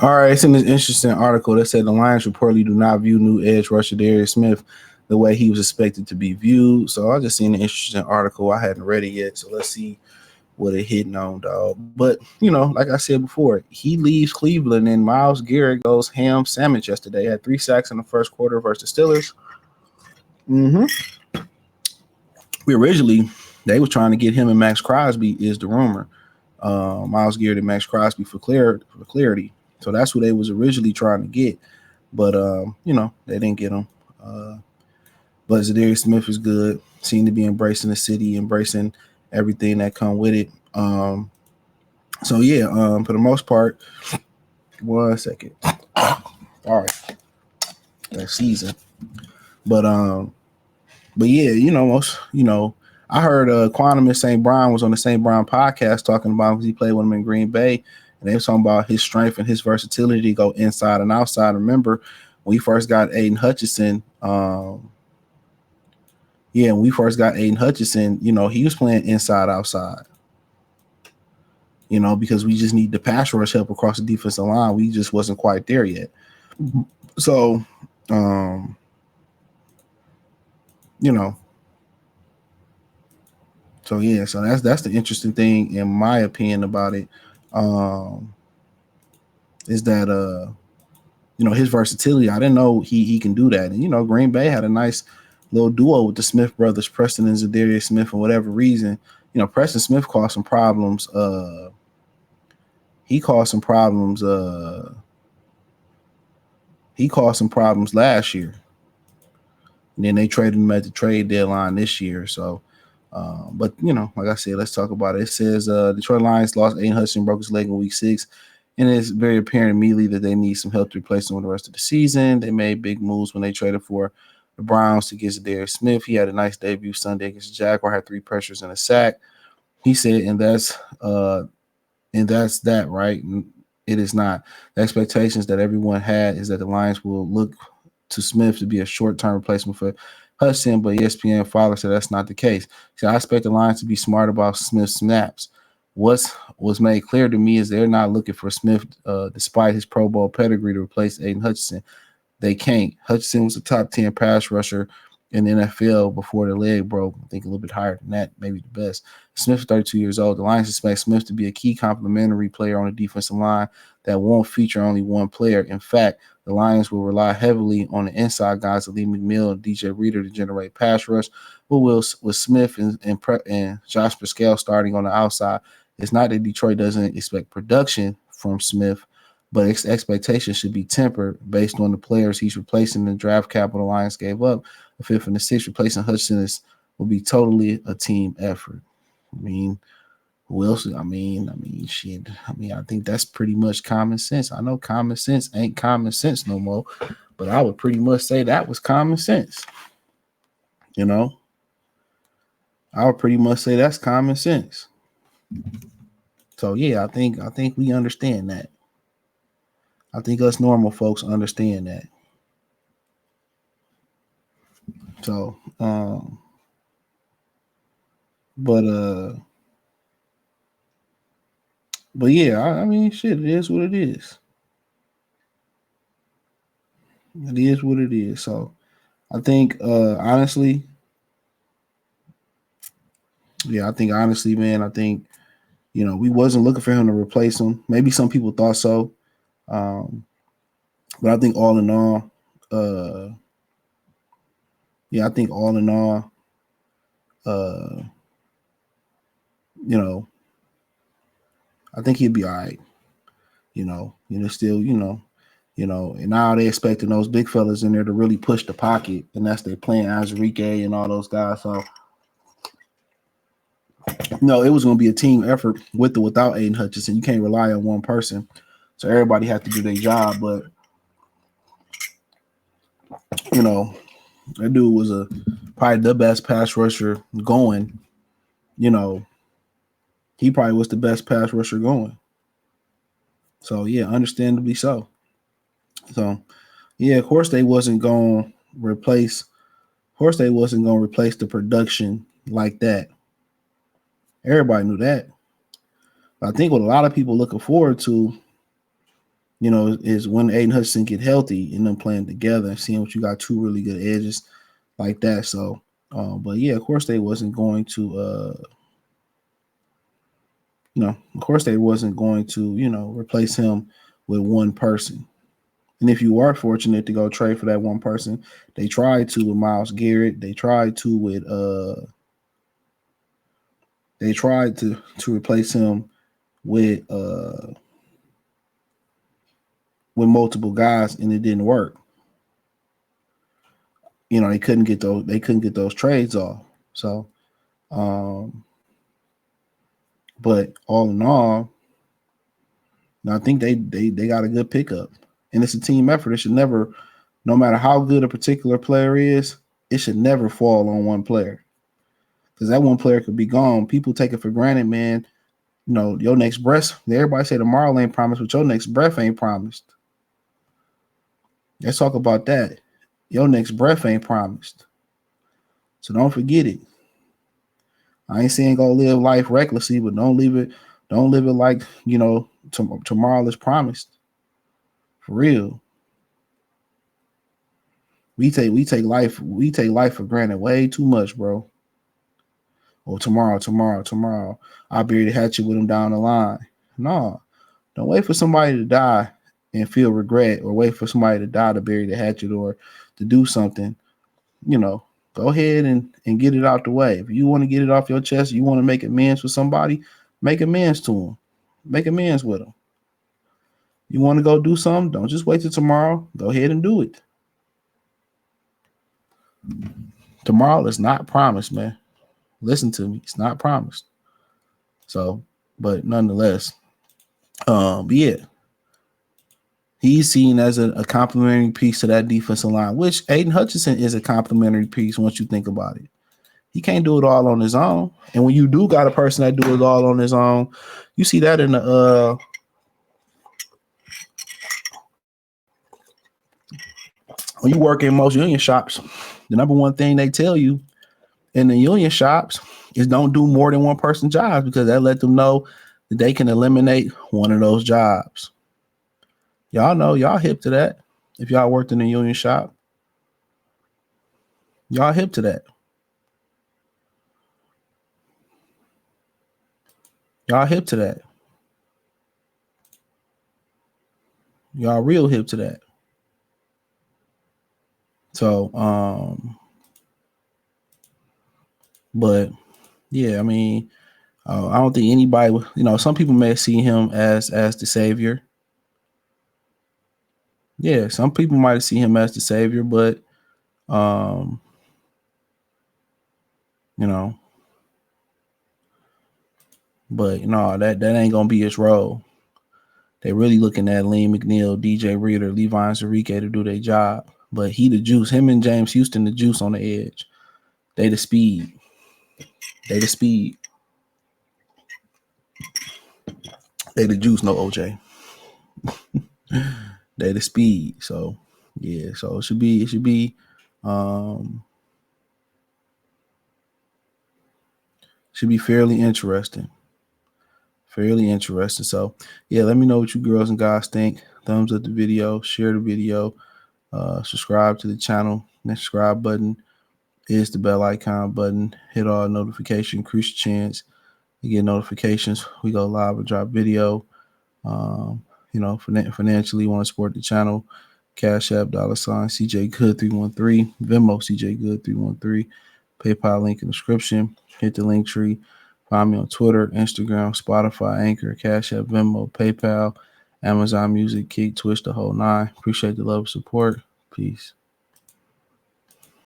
All right, it's in this interesting article that said the Lions reportedly do not view new edge rusher Za'Darius Smith the way he was expected to be viewed. So I just seen an interesting article. I hadn't read it yet, so let's see what it hitting on, dog. But like I said before, he leaves Cleveland and Myles Garrett goes ham sandwich yesterday. Had 3 sacks in the first quarter versus the Steelers. Mm-hmm. We originally they was trying to get him and Max Crosby is the rumor. Myles Garrett and Max Crosby for clarity. So that's who they was originally trying to get. But they didn't get him. But Za'Darius Smith is good. Seemed to be embracing the city, embracing everything that come with it. For the most part, 1 second. All right. That season. But I heard Quantum and St. Brown was on the St. Brown podcast talking about because he played with him in Green Bay, and they were talking about his strength and his versatility to go inside and outside. Remember when we first got Aiden Hutchinson, he was playing inside outside. Because we just need the pass rush help across the defensive line. We just wasn't quite there yet. So, So that's the interesting thing in my opinion about it, is that his versatility. I didn't know he can do that. And Green Bay had a nice little duo with the Smith brothers, Preston and Za'Darius Smith, for whatever reason. Preston Smith caused some problems. He caused some problems last year. And then they traded him at the trade deadline this year. So like I said, let's talk about it. It says Detroit Lions lost Aiden Hutchinson, broke his leg in week 6. And it's very apparent immediately that they need some help to replace him with the rest of the season. They made big moves when they traded for the Browns to get Za'Darius Smith. He had a nice debut Sunday against the Jaguar, had 3 pressures and a sack. He said, and that's that, right? And it is not. The expectations that everyone had is that the Lions will look to Smith to be a short-term replacement for Hudson, but ESPN Fowler said that's not the case. So I expect the Lions to be smart about Smith's snaps. What was made clear to me is they're not looking for Smith, despite his Pro Bowl pedigree, to replace Aiden Hutchinson. They can't. Hutchinson was a top 10 pass rusher in the NFL before the leg broke. I think a little bit higher than that, maybe the best. Smith is 32 years old. The Lions expect Smith to be a key complementary player on the defensive line that won't feature only one player. In fact, the Lions will rely heavily on the inside guys, Lee McNeil and DJ Reader, to generate pass rush. But with Smith and Josh Pascal starting on the outside, it's not that Detroit doesn't expect production from Smith, but expectations should be tempered based on the players he's replacing. The draft capital Lions gave up, a 5th and a 6th. Replacing Hutchinson will be totally a team effort. I mean, who else? Shit. I think that's pretty much common sense. I know common sense ain't common sense no more, but I would pretty much say that was common sense. I would pretty much say that's common sense. So yeah, I think we understand that. I think us normal folks understand that. So, but yeah, shit, it is what it is. It is what it is. So, I think, honestly, man, I think, we wasn't looking for him to replace him. Maybe some people thought so. But I think all in all, I think he'd be all right. And now they expecting those big fellas in there to really push the pocket, and that's their plan, Azarique and all those guys. So, it was going to be a team effort with or without Aiden Hutchinson. You can't rely on one person. So everybody have to do their job. But, that dude was probably the best pass rusher going. He probably was the best pass rusher going. So, yeah, understandably so. So, yeah, of course they wasn't going to replace the production like that. Everybody knew that. I think what a lot of people looking forward to is when Aiden Hutchinson get healthy and them playing together and seeing what you got two really good edges like that. So, but yeah, of course they wasn't going to, of course they wasn't going to, replace him with one person. And if you are fortunate to go trade for that one person, they tried to with Myles Garrett. They tried to replace him with multiple guys, and it didn't work. They couldn't get those trades off. So, but all in all, I think they got a good pickup, and it's a team effort. It should never, no matter how good a particular player is, it should never fall on one player, because that one player could be gone. People take it for granted, man. Your next breath. Everybody say tomorrow ain't promised, but your next breath ain't promised. Let's talk about that. Your next breath ain't promised. So don't forget it. I ain't saying go live life recklessly, but don't live it like, tomorrow is promised. For real. We take life for granted way too much, bro. Or tomorrow. I'll be able to hatch it with them down the line. No. Don't wait for somebody to die and feel regret, or wait for somebody to die to bury the hatchet or to do something. Go ahead and get it out the way. If you want to get it off your chest, you want to make amends with somebody, make amends to them. Make amends with them. You want to go do something, don't just wait till tomorrow. Go ahead and do it. Tomorrow is not promised, man. Listen to me. It's not promised. So, but nonetheless, yeah. He's seen as a complementary piece to that defensive line, which Aiden Hutchinson is a complementary piece once you think about it. He can't do it all on his own. And when you do got a person that do it all on his own, you see that in the when you work in most union shops, the number one thing they tell you in the union shops is don't do more than one person's jobs, because that let them know that they can eliminate one of those jobs. Y'all know, y'all hip to that. If y'all worked in a union shop, y'all hip to that. Y'all hip to that. Y'all real hip to that. So, but yeah, I mean, I don't think anybody, some people may see him as the savior. Yeah, some people might see him as the savior, but but that ain't gonna be his role. They really looking at Lean McNeil, DJ Reader, Levi Enrique to do their job. But he the juice. Him and James Houston the juice on the edge. They the speed. They the juice, no OJ. They the speed. So yeah, so it should be fairly interesting. So yeah, let me know what you girls and guys think. Thumbs up the video, share the video, subscribe to the channel. The subscribe button is the bell icon button. Hit all notifications, increase your chance to get notifications. We go live and drop video. Financially, you want to support the channel. Cash App, $ CJ Good 313, Venmo CJ Good 313, PayPal link in the description. Hit the link tree. Find me on Twitter, Instagram, Spotify, Anchor, Cash App, Venmo, PayPal, Amazon Music, Kick, Twitch, the whole nine. Appreciate the love and support. Peace.